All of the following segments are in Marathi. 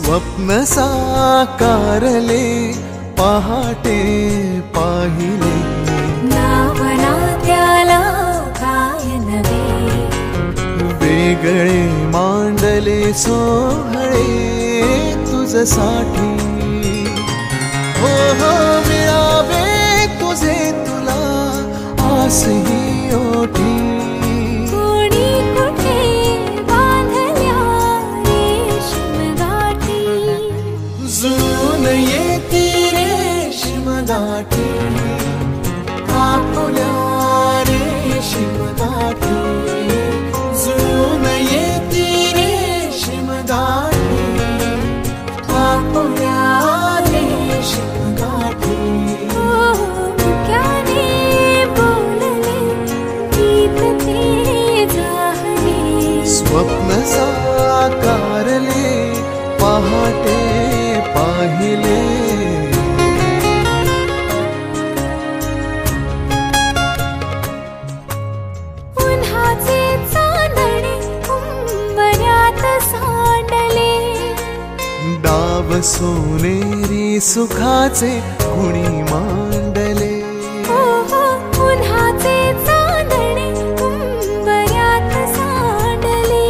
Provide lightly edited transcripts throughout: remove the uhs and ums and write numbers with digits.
स्वप्न साकारले पहाटे पाहिले, नावना त्याला काय नवे, वेगळे मांडले सोहळे तुझसाठी. हो हो मिळावे तुझे तुला आसही ओठी, कोणी कुठे बांधल्या रेशीम गाठी, जुळून येती रेशीम गाठी, आपुल्या रेशीम गाठी, जुळून येती रेशीम गाठी, आपुल्या रेशीम गाठी. मुक्याने बोलले गीत ते झाले, स्वप्न साकारले पहाटे पाहिले. उन्हाचे चांदणे उंबऱ्यात सांडले, डाव सोनेरी सुखाचे कुणी मांडले, हो हो उन्हाचे चांदणे उंबऱ्यात सांडले,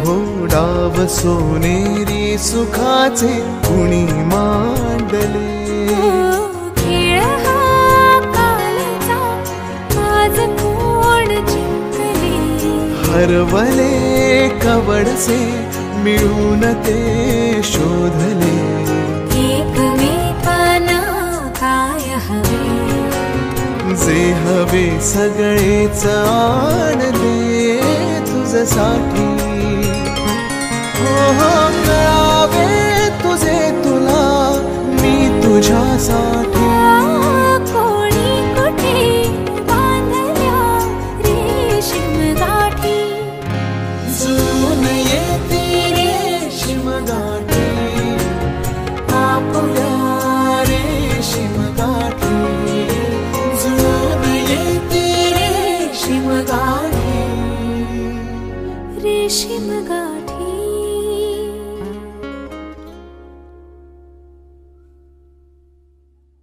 हो डाव सोनेरी सुखाचे कुणी मांडले. खेळ हा कालचा आज कोण जिंकले, हरवले कवडसे मिळून ते शोधले, एकमेकांना काय हवे, जे हवे सगळेच आणले तुझ्यासाठी.